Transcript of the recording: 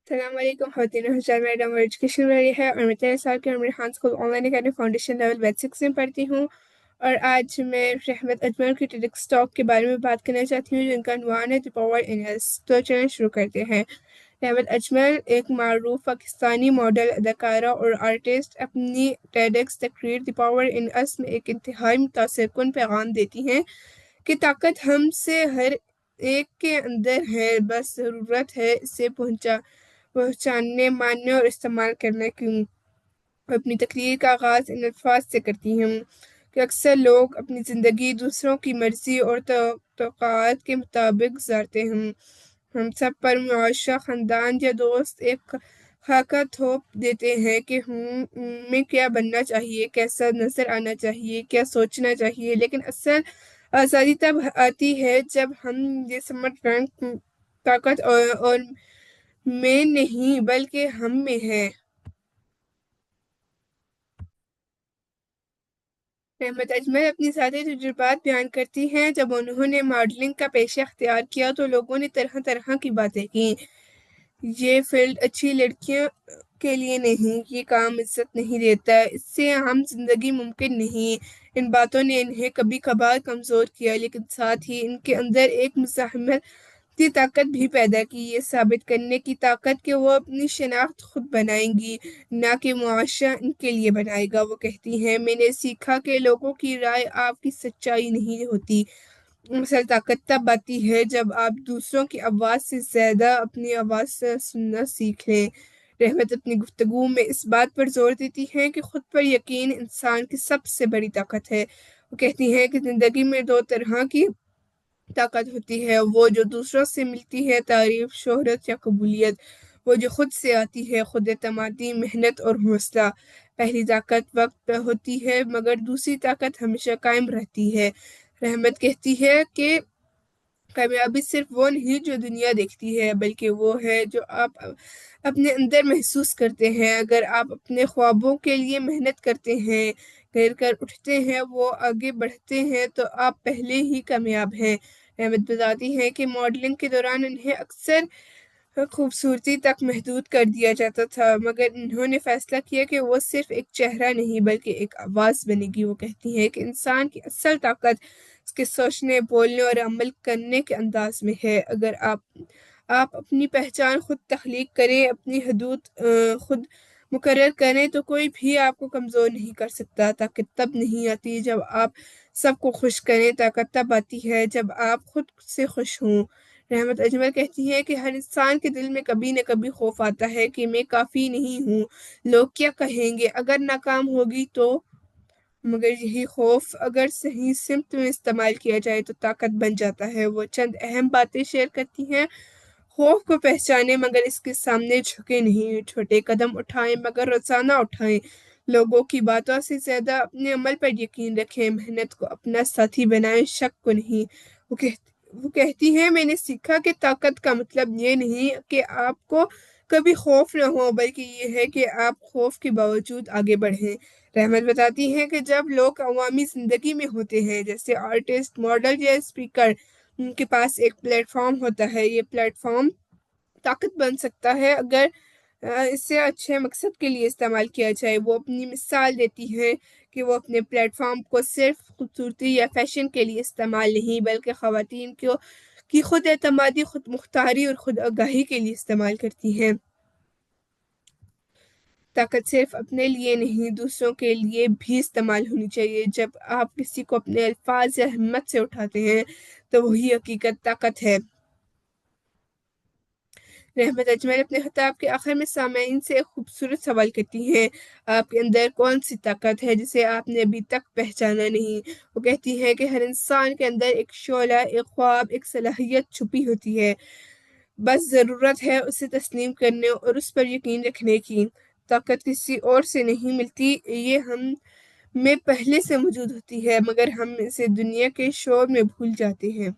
السلام علیکم خواتین و حضرات، میرا نام ایجوکیشن میری ہے اور میں 13 سال کی عمر Khan school online academy foundation level batch 6 میں پڑھتی ہوں۔ اور آج میں رحمت اجمل کی ٹیڈ ٹاک کے بارے میں بات کرنا چاہتی ہوں جن کا عنوان ہے دی پاور ان اس۔ تو چلیں شروع کرتے ہیں۔ رحمت اجمل ایک معروف پاکستانی ماڈل، اداکارہ اور آرٹسٹ اپنی ٹیڈکس تقریر دی پاور ان اس میں ایک انتہائی متاثر کن پیغام دیتی ہیں کہ طاقت ہم سے ہر ایک کے اندر ہے، بس ضرورت ہے اسے پہچاننے، ماننے اور استعمال کرنے کی۔ اپنی تقریر کا آغاز ان الفاظ سے کرتی ہوں کہ اکثر لوگ اپنی زندگی دوسروں کی مرضی اور توقعات کے مطابق گزارتے ہیں۔ ہم سب پر معاشرہ، خاندان یا دوست ایک خاکہ تھوپ دیتے ہیں کہ ہمیں کیا بننا چاہیے، کیسا نظر آنا چاہیے، کیا سوچنا چاہیے، لیکن اصل آزادی تب آتی ہے جب ہم یہ سمجھ رنگ طاقت اور میں نہیں بلکہ ہم میں ہے۔ رحمت اجمل اپنی ذاتی تجربات بیان کرتی ہیں۔ جب انہوں نے ماڈلنگ کا پیشہ اختیار کیا تو لوگوں نے طرح طرح کی باتیں کی۔ یہ فیلڈ اچھی لڑکیوں کے لیے نہیں، یہ کام عزت نہیں دیتا، اس سے عام زندگی ممکن نہیں۔ ان باتوں نے انہیں کبھی کبھار کمزور کیا، لیکن ساتھ ہی ان کے اندر ایک مزاحمت کی طاقت بھی پیدا کی، یہ ثابت کرنے کی طاقت کہ وہ اپنی شناخت خود بنائیں گی، نہ کہ معاشرہ ان کے لیے بنائے گا۔ وہ کہتی ہیں، میں نے سیکھا کہ لوگوں کی رائے آپ کی سچائی نہیں ہوتی۔ اصل طاقت تب آتی ہے جب آپ دوسروں کی آواز سے زیادہ اپنی آواز سے سننا سیکھ لیں۔ رحمت اپنی گفتگو میں اس بات پر زور دیتی ہیں کہ خود پر یقین انسان کی سب سے بڑی طاقت ہے۔ وہ کہتی ہیں کہ زندگی میں دو طرح کی طاقت ہوتی ہے، وہ جو دوسروں سے ملتی ہے، تعریف، شہرت یا قبولیت، وہ جو خود سے آتی ہے، خود اعتمادی، محنت اور حوصلہ۔ پہلی طاقت وقت پہ ہوتی ہے مگر دوسری طاقت ہمیشہ قائم رہتی ہے۔ رحمت کہتی ہے کہ کامیابی صرف وہ نہیں جو دنیا دیکھتی ہے، بلکہ وہ ہے جو آپ اپنے اندر محسوس کرتے ہیں۔ اگر آپ اپنے خوابوں کے لیے محنت کرتے ہیں، گر کر اٹھتے ہیں، وہ آگے بڑھتے ہیں، تو آپ پہلے ہی کامیاب ہیں۔ رحمت بتاتی ہے کہ ماڈلنگ کے دوران انہیں اکثر خوبصورتی تک محدود کر دیا جاتا تھا، مگر انہوں نے فیصلہ کیا کہ وہ صرف ایک چہرہ نہیں بلکہ ایک آواز بنے گی۔ وہ کہتی ہے کہ انسان کی اصل طاقت اس کے سوچنے، بولنے اور عمل کرنے کے انداز میں ہے۔ اگر آپ اپنی پہچان خود تخلیق کریں، اپنی حدود خود مقرر کریں، تو کوئی بھی آپ کو کمزور نہیں کر سکتا۔ طاقت تب نہیں آتی جب آپ سب کو خوش کریں، طاقت تب آتی ہے جب آپ خود سے خوش ہوں۔ رحمت اجمل کہتی ہے کہ ہر انسان کے دل میں کبھی نہ کبھی خوف آتا ہے کہ میں کافی نہیں ہوں، لوگ کیا کہیں گے، اگر ناکام ہوگی تو۔ مگر یہی خوف اگر صحیح سمت میں استعمال کیا جائے تو طاقت بن جاتا ہے۔ وہ چند اہم باتیں شیئر کرتی ہیں۔ خوف کو پہچانیں مگر اس کے سامنے جھکے نہیں، چھوٹے قدم اٹھائیں مگر روزانہ اٹھائیں، لوگوں کی باتوں سے زیادہ اپنے عمل پر یقین رکھیں، محنت کو اپنا ساتھی بنائیں، شک کو نہیں۔ وہ کہتی ہیں، میں نے سیکھا کہ طاقت کا مطلب یہ نہیں کہ آپ کو کبھی خوف نہ ہو، بلکہ یہ ہے کہ آپ خوف کے باوجود آگے بڑھیں۔ رحمت بتاتی ہیں کہ جب لوگ عوامی زندگی میں ہوتے ہیں، جیسے آرٹسٹ، ماڈل یا اسپیکر، ان کے پاس ایک پلیٹ فارم ہوتا ہے۔ یہ پلیٹ فارم طاقت بن سکتا ہے اگر اسے اچھے مقصد کے لیے استعمال کیا جائے۔ وہ اپنی مثال دیتی ہے کہ وہ اپنے پلیٹ فارم کو صرف خوبصورتی یا فیشن کے لیے استعمال نہیں بلکہ خواتین کی خود اعتمادی، خود مختاری اور خود آگاہی کے لیے استعمال کرتی ہیں۔ طاقت صرف اپنے لیے نہیں، دوسروں کے لیے بھی استعمال ہونی چاہیے۔ جب آپ کسی کو اپنے الفاظ یا ہمت سے اٹھاتے ہیں تو وہی حقیقت طاقت ہے۔ رحمت اجمل اپنے خطاب کے آخر میں سامعین سے ایک خوبصورت سوال کرتی ہیں، آپ کے اندر کون سی طاقت ہے جسے آپ نے ابھی تک پہچانا نہیں؟ وہ کہتی ہے کہ ہر انسان کے اندر ایک شعلہ، ایک خواب، ایک صلاحیت چھپی ہوتی ہے، بس ضرورت ہے اسے تسلیم کرنے اور اس پر یقین رکھنے کی۔ طاقت کسی اور سے نہیں ملتی، یہ ہم میں پہلے سے موجود ہوتی ہے، مگر ہم اسے دنیا کے شور میں بھول جاتے ہیں۔